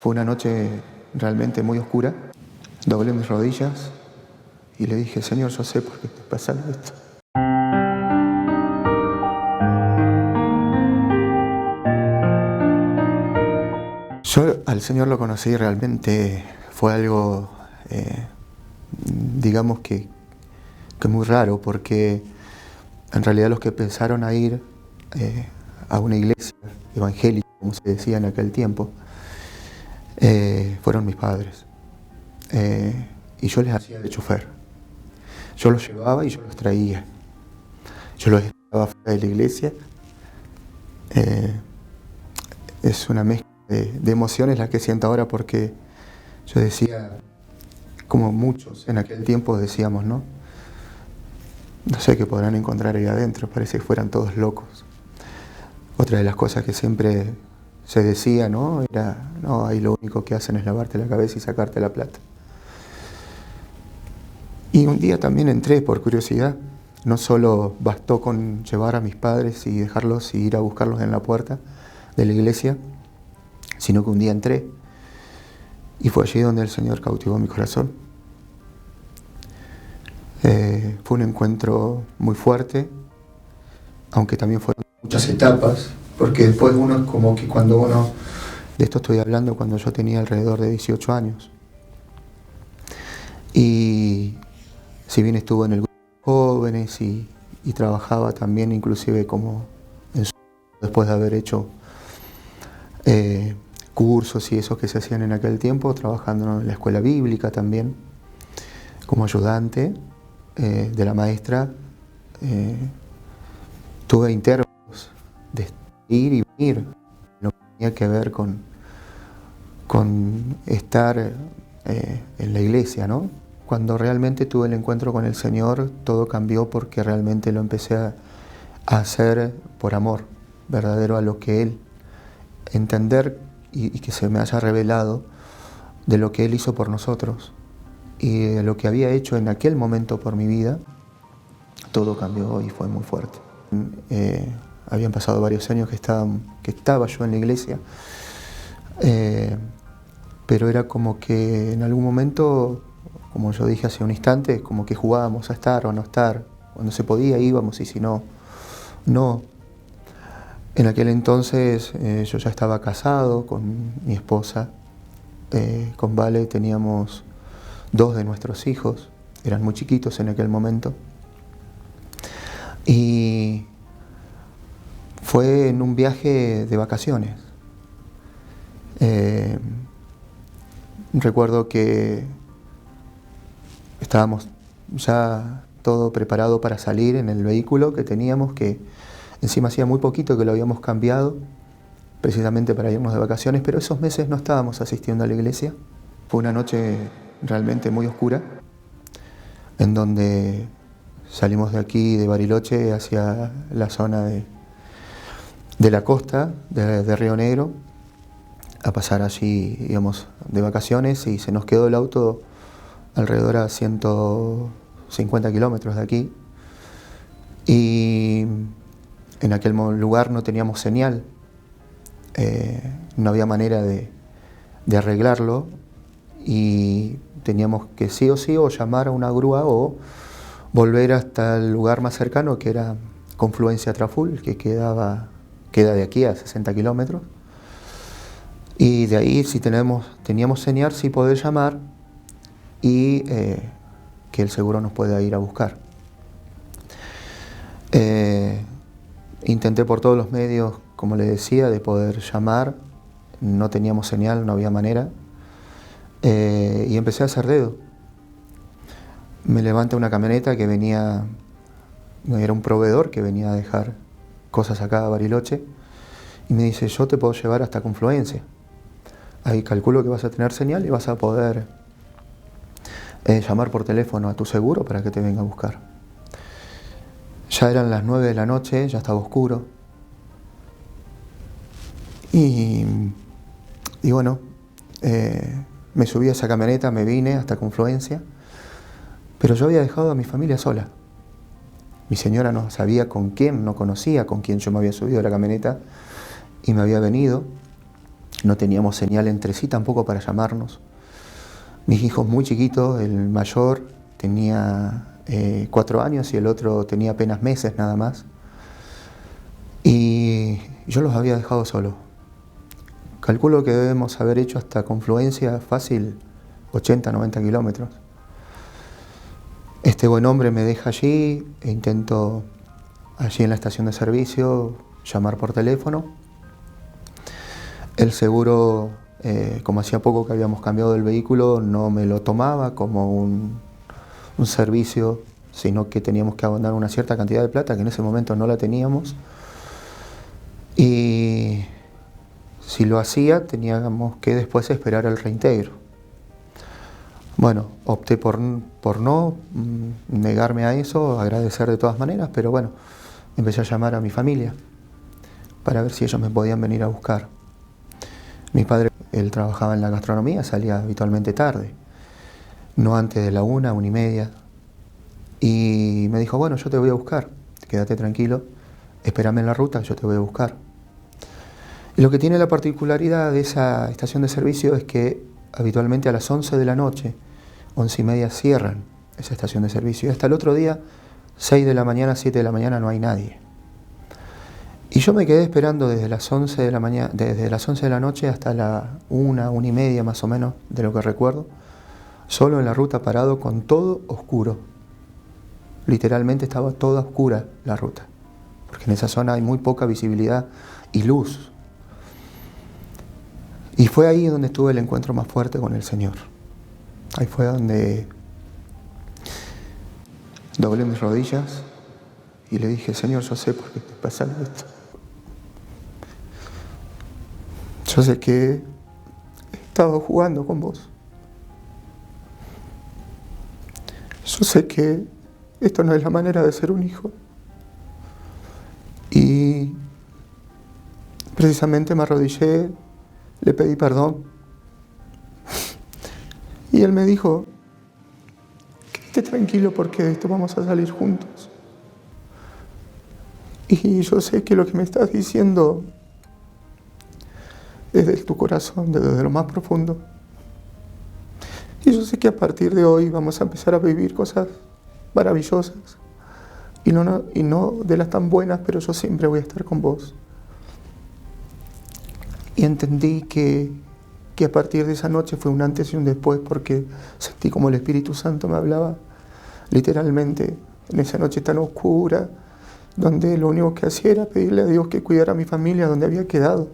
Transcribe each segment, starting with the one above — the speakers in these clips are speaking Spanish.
Fue una noche realmente muy oscura. Doblé mis rodillas y le dije: Señor, yo sé por qué está pasando esto. Yo al Señor lo conocí realmente, fue algo, digamos que muy raro, porque en realidad los que empezaron a ir a una iglesia evangélica, como se decía en aquel tiempo, fueron mis padres. Y yo les hacía de chofer. Yo los llevaba y yo los traía. Yo los esperaba fuera de la iglesia. Es una mezcla de emociones la que siento ahora, porque yo decía, como muchos en aquel tiempo decíamos, ¿no? No sé qué podrán encontrar ahí adentro, parece que fueran todos locos. Otra de las cosas que siempre se decía, ¿no? Era: no, ahí lo único que hacen es lavarte la cabeza y sacarte la plata. Y un día también entré por curiosidad. No solo bastó con llevar a mis padres y dejarlos y ir a buscarlos en la puerta de la iglesia, sino que un día entré y fue allí donde el Señor cautivó mi corazón. Fue un encuentro muy fuerte, aunque también fueron muchas etapas, porque después uno es como que cuando uno, de esto estoy hablando cuando yo tenía alrededor de 18 años, y si bien estuvo en el grupo de jóvenes y trabajaba también inclusive como después de haber hecho cursos y esos que se hacían en aquel tiempo, trabajando en la escuela bíblica también, como ayudante de la maestra, tuve intervalos de ir y venir, lo que tenía que ver con estar en la iglesia, ¿no? Cuando realmente tuve el encuentro con el Señor, todo cambió, porque realmente lo empecé a hacer por amor verdadero a lo que Él, entender y que se me haya revelado de lo que Él hizo por nosotros y de lo que había hecho en aquel momento por mi vida. Todo cambió y fue muy fuerte. Habían pasado varios años que estaba yo en la iglesia, pero era como que en algún momento, como yo dije hace un instante, como que jugábamos a estar o no estar. Cuando se podía íbamos y si no, no. En aquel entonces yo ya estaba casado con mi esposa, con Vale teníamos 2 de nuestros hijos, eran muy chiquitos en aquel momento. Y fue en un viaje de vacaciones. Recuerdo que estábamos ya todo preparado para salir en el vehículo que teníamos, que encima hacía muy poquito que lo habíamos cambiado, precisamente para irnos de vacaciones, pero esos meses no estábamos asistiendo a la iglesia. Fue una noche realmente muy oscura, en donde salimos de aquí, de Bariloche, hacia la zona de la costa, de Río Negro, a pasar allí, íbamos de vacaciones, y se nos quedó el auto alrededor a 150 kilómetros de aquí. Y en aquel lugar no teníamos señal, no había manera de arreglarlo, y teníamos que sí o sí o llamar a una grúa o volver hasta el lugar más cercano, que era Confluencia Traful, que queda de aquí a 60 kilómetros. Y de ahí, si teníamos señal, sí poder llamar y que el seguro nos pueda ir a buscar. Intenté por todos los medios, como les decía, de poder llamar. No teníamos señal, no había manera. Y empecé a hacer dedo. Me levanta una camioneta que venía, era un proveedor que venía a dejar cosas acá a Bariloche, y me dice: yo te puedo llevar hasta Confluencia. Ahí calculo que vas a tener señal y vas a poder llamar por teléfono a tu seguro para que te venga a buscar. Ya eran las 9 de la noche, ya estaba oscuro. Y bueno, me subí a esa camioneta, me vine hasta Confluencia, pero yo había dejado a mi familia sola. Mi señora no sabía con quién, no conocía con quién yo me había subido a la camioneta y me había venido. no teníamos señal entre sí tampoco para llamarnos. Mis hijos muy chiquitos, el mayor tenía 4 años y el otro tenía apenas meses nada más. Y yo los había dejado solos. Calculo que debemos haber hecho hasta Confluencia fácil 80, 90 kilómetros. Este buen hombre me deja allí e intento allí en la estación de servicio llamar por teléfono. El seguro, como hacía poco que habíamos cambiado el vehículo, no me lo tomaba como un servicio, sino que teníamos que abonar una cierta cantidad de plata que en ese momento no la teníamos. Y si lo hacía, teníamos que después esperar el reintegro. Bueno, opté por no negarme a eso, agradecer de todas maneras, pero bueno, empecé a llamar a mi familia para ver si ellos me podían venir a buscar. Mi padre, él trabajaba en la gastronomía, salía habitualmente tarde, no antes de la 1:30, y me dijo, bueno, yo te voy a buscar, quédate tranquilo, espérame en la ruta, yo te voy a buscar. Y lo que tiene la particularidad de esa estación de servicio es que habitualmente a las 11 de la noche, 11:30 cierran esa estación de servicio, y hasta el otro día, 6 de la mañana, 7 de la mañana no hay nadie. Y yo me quedé esperando desde las 11 de la mañana, desde las 11 de la noche hasta la 1:30 más o menos, de lo que recuerdo, solo en la ruta parado con todo oscuro. Literalmente estaba toda oscura la ruta, porque en esa zona hay muy poca visibilidad y luz. Y fue ahí donde tuve el encuentro más fuerte con el Señor. Ahí fue donde doblé mis rodillas y le dije, Señor, yo sé por qué te pasa esto. Yo sé que he estado jugando con vos. Yo sé que esto no es la manera de ser un hijo. Y precisamente me arrodillé, le pedí perdón. Y él me dijo, quédate tranquilo porque de esto vamos a salir juntos. Y yo sé que lo que me estás diciendo es de tu corazón, desde lo más profundo. Y yo sé que a partir de hoy vamos a empezar a vivir cosas maravillosas. Y no de las tan buenas, pero yo siempre voy a estar con vos. Y entendí que a partir de esa noche fue un antes y un después, porque sentí como el Espíritu Santo me hablaba literalmente en esa noche tan oscura, donde lo único que hacía era pedirle a Dios que cuidara a mi familia donde había quedado.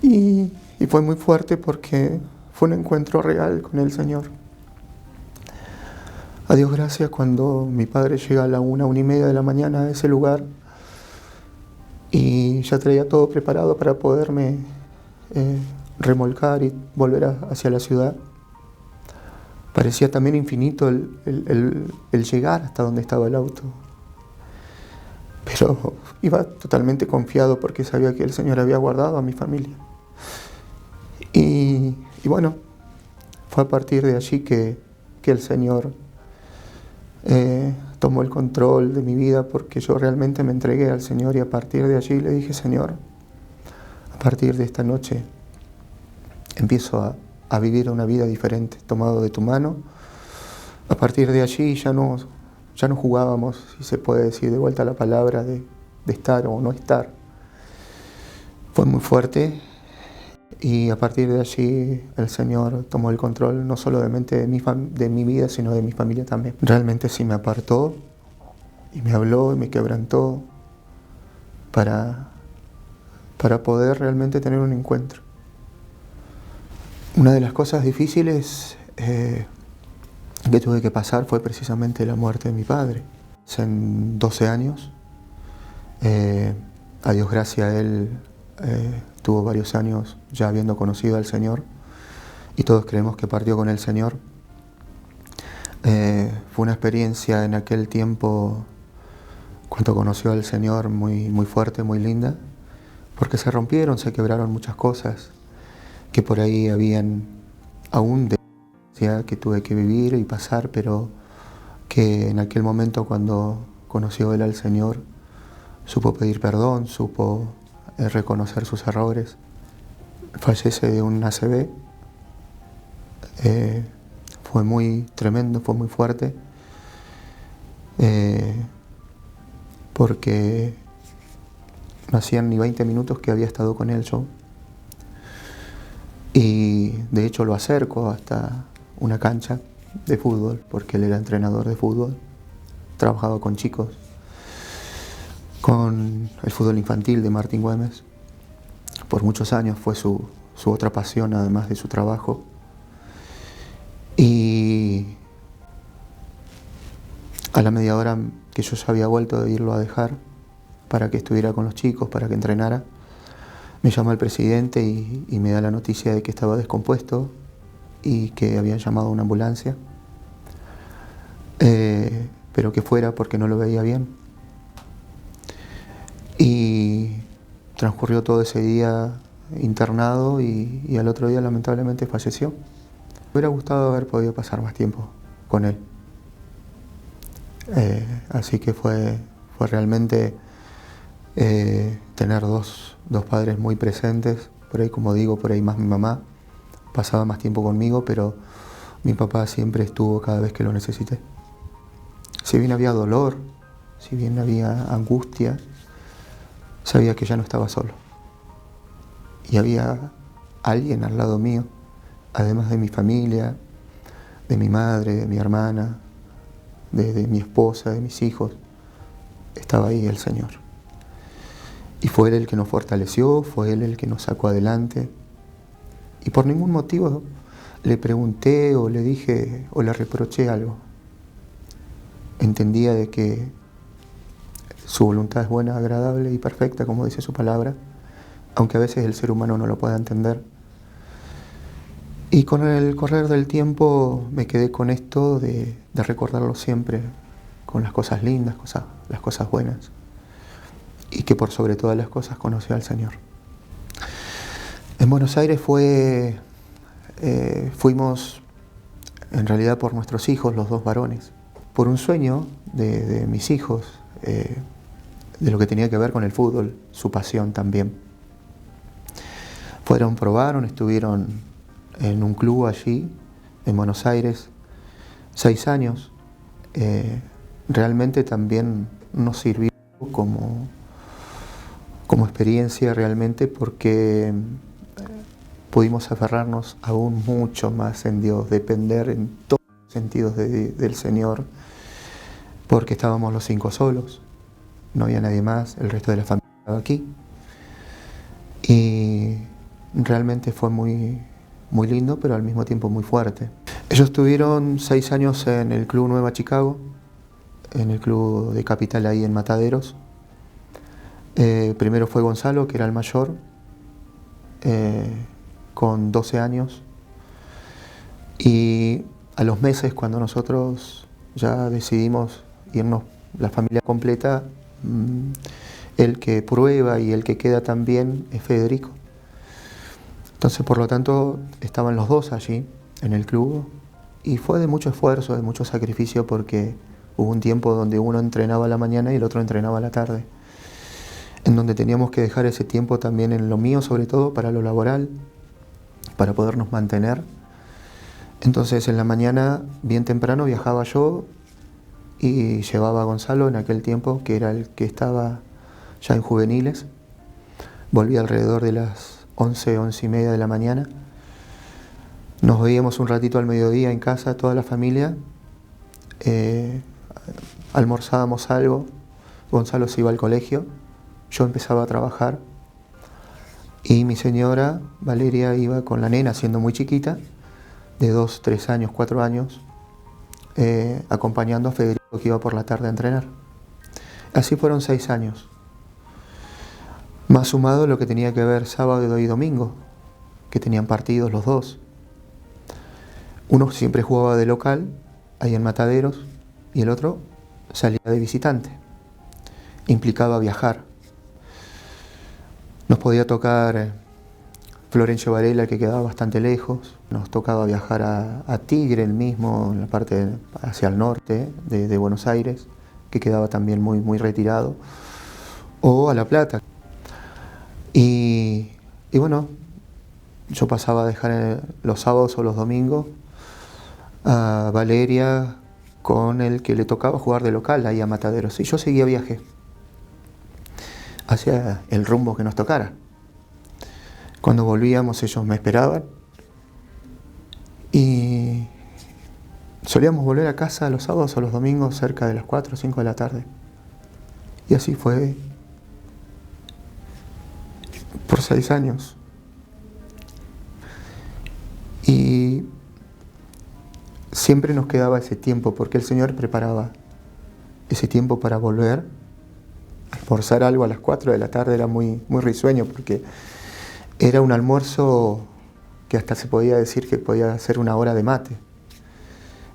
Y fue muy fuerte porque fue un encuentro real con el Señor. A Dios gracias, cuando mi padre llega a la 1:30 de la mañana a ese lugar y ya traía todo preparado para poderme remolcar y volver hacia la ciudad. Parecía también infinito el llegar hasta donde estaba el auto. Pero iba totalmente confiado porque sabía que el Señor había guardado a mi familia. Y bueno, fue a partir de allí que el Señor tomó el control de mi vida, porque yo realmente me entregué al Señor, y a partir de allí le dije, Señor, a partir de esta noche empiezo a vivir una vida diferente, tomado de tu mano. A partir de allí ya no jugábamos, si se puede decir de vuelta la palabra, de estar o no estar. Fue muy fuerte, y a partir de allí el Señor tomó el control no solamente de mi vida, sino de mi familia también. Realmente sí me apartó y me habló y me quebrantó para poder realmente tener un encuentro. Una de las cosas difíciles que tuve que pasar fue precisamente la muerte de mi padre. Hace 12 años, a Dios gracias, él tuvo varios años ya habiendo conocido al Señor, y todos creemos que partió con el Señor. Fue una experiencia en aquel tiempo, cuando conoció al Señor, muy, muy fuerte, muy linda, porque se quebraron muchas cosas que por ahí habían aún que tuve que vivir y pasar, pero que en aquel momento, cuando conoció él al Señor, supo pedir perdón, supo reconocer sus errores. Fallece de un ACV. Fue muy tremendo, fue muy fuerte, porque no hacían ni 20 minutos que había estado con él yo. Y de hecho lo acerco hasta una cancha de fútbol, porque él era entrenador de fútbol, trabajaba con chicos, con el fútbol infantil de Martín Güemes. Por muchos años fue su otra pasión, además de su trabajo. Y a la media hora que yo ya había vuelto de irlo a dejar para que estuviera con los chicos, para que entrenara, me llama el presidente y me da la noticia de que estaba descompuesto y que habían llamado a una ambulancia, pero que fuera porque no lo veía bien. Y transcurrió todo ese día internado y al otro día lamentablemente falleció. Me hubiera gustado haber podido pasar más tiempo con él. Así que fue realmente tener dos padres muy presentes. Por ahí, como digo, por ahí más mi mamá pasaba más tiempo conmigo, pero mi papá siempre estuvo cada vez que lo necesité. Si bien había dolor, si bien había angustia, sabía que ya no estaba solo. Y había alguien al lado mío, además de mi familia, de mi madre, de mi hermana, de mi esposa, de mis hijos. Estaba ahí el Señor. Y fue Él el que nos fortaleció, fue Él el que nos sacó adelante. Y por ningún motivo le pregunté o le dije o le reproché algo. Entendía de que su voluntad es buena, agradable y perfecta, como dice su palabra, aunque a veces el ser humano no lo pueda entender. Y con el correr del tiempo me quedé con esto de recordarlo siempre, con las cosas lindas, las cosas buenas, y que por sobre todas las cosas conoció al Señor. En Buenos Aires fuimos en realidad por nuestros hijos, los dos varones, por un sueño de mis hijos, de lo que tenía que ver con el fútbol, su pasión también. Probaron, estuvieron en un club allí, en Buenos Aires, 6 años. Realmente también nos sirvió como experiencia realmente, porque pudimos aferrarnos aún mucho más en Dios, depender en todos los sentidos del Señor, porque estábamos los 5 solos, no había nadie más, el resto de la familia estaba aquí. Y realmente fue muy lindo, pero al mismo tiempo muy fuerte. Ellos estuvieron 6 años en el Club Nueva Chicago, en el club de Capital ahí en Mataderos. Primero fue Gonzalo, que era el mayor, con 12 años. Y a los meses, cuando nosotros ya decidimos irnos, la familia completa, el que prueba y el que queda también es Federico. Entonces, por lo tanto, estaban los dos allí, en el club, y fue de mucho esfuerzo, de mucho sacrificio, porque hubo un tiempo donde uno entrenaba a la mañana y el otro entrenaba a la tarde, en donde teníamos que dejar ese tiempo también en lo mío, sobre todo, para lo laboral, para podernos mantener. Entonces, en la mañana, bien temprano, viajaba yo y llevaba a Gonzalo en aquel tiempo, que era el que estaba ya en juveniles. Volvía alrededor de las 11, 11 y media de la mañana. Nos veíamos un ratito al mediodía en casa, toda la familia. Almorzábamos algo. Gonzalo se iba al colegio. Yo empezaba a trabajar. Y mi señora, Valeria, iba con la nena, siendo muy chiquita, de 2, 3 años, 4 años, acompañando a Federico, que iba por la tarde a entrenar. Así fueron 6 años. Más sumado lo que tenía que ver sábado y domingo, que tenían partidos los dos. Uno siempre jugaba de local, ahí en Mataderos, y el otro salía de visitante. Implicaba viajar. Nos podía tocar Florencio Varela, que quedaba bastante lejos. Nos tocaba viajar a Tigre, el mismo, en la parte hacia el norte de Buenos Aires, que quedaba también muy retirado. O a La Plata. Y bueno, yo pasaba a dejar los sábados o los domingos a Valeria con el que le tocaba jugar de local ahí a Mataderos. Y yo seguía viaje hacia el rumbo que nos tocara. Cuando volvíamos ellos me esperaban y solíamos volver a casa los sábados o los domingos cerca de las 4 o 5 de la tarde. Y así fue por 6 años. Y siempre nos quedaba ese tiempo porque el Señor preparaba ese tiempo para volver. Almorzar algo a las 4 de la tarde era muy risueño porque era un almuerzo que hasta se podía decir que podía ser una hora de mate.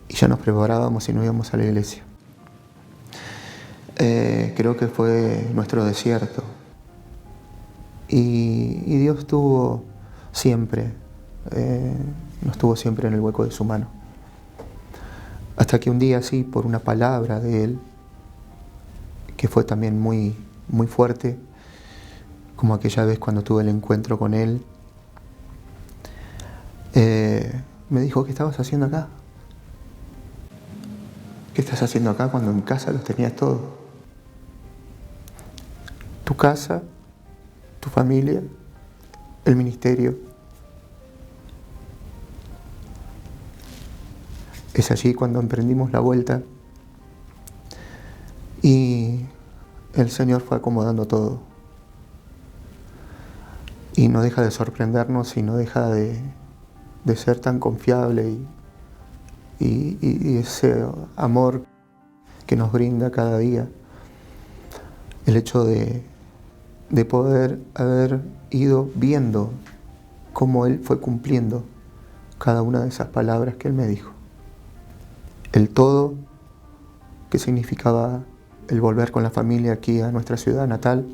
Y ya nos preparábamos y nos íbamos a la iglesia. Creo que fue nuestro desierto. Y Dios estuvo siempre, nos tuvo siempre en el hueco de su mano. Hasta que un día, sí, por una palabra de Él, que fue también muy fuerte, como aquella vez cuando tuve el encuentro con Él, me dijo: ¿qué estabas haciendo acá? ¿Qué estás haciendo acá cuando en casa los tenías todos? Tu casa, tu familia, el ministerio. Es allí cuando emprendimos la vuelta y el Señor fue acomodando todo. Y no deja de sorprendernos y no deja de ser tan confiable y ese amor que nos brinda cada día. El hecho de poder haber ido viendo cómo Él fue cumpliendo cada una de esas palabras que Él me dijo. El todo, que significaba el volver con la familia aquí a nuestra ciudad natal,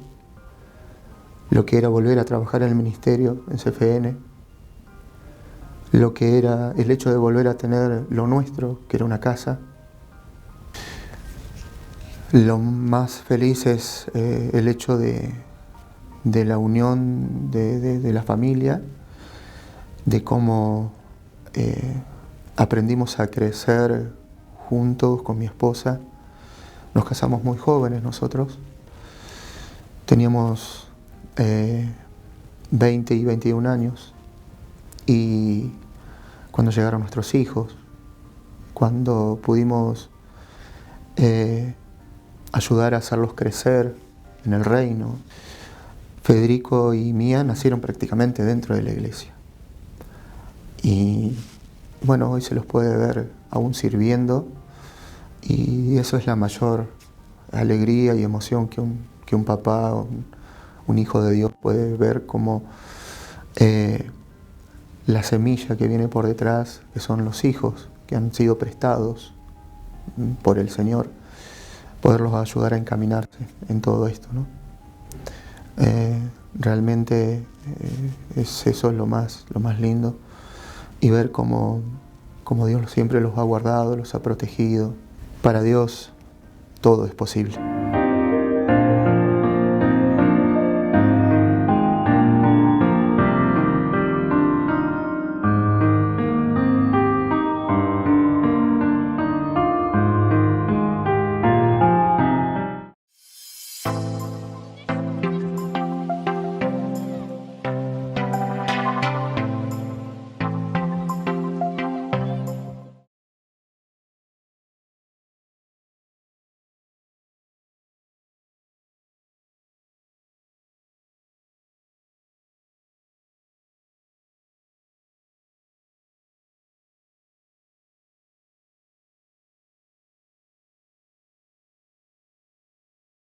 lo que era volver a trabajar en el ministerio, en CFN, lo que era el hecho de volver a tener lo nuestro, que era una casa. Lo más feliz es el hecho de la unión de la familia, de cómo aprendimos a crecer juntos con mi esposa. Nos casamos muy jóvenes nosotros. Teníamos 20 y 21 años. Y cuando llegaron nuestros hijos, cuando pudimos ayudar a hacerlos crecer en el reino, Federico y Mía nacieron prácticamente dentro de la iglesia. Y bueno, hoy se los puede ver aún sirviendo y eso es la mayor alegría y emoción que un papá o un hijo de Dios puede ver, como la semilla que viene por detrás, que son los hijos que han sido prestados por el Señor, poderlos ayudar a encaminarse en todo esto, ¿no? Realmente eso es lo más lindo, y ver cómo Dios siempre los ha guardado, los ha protegido. Para Dios todo es posible.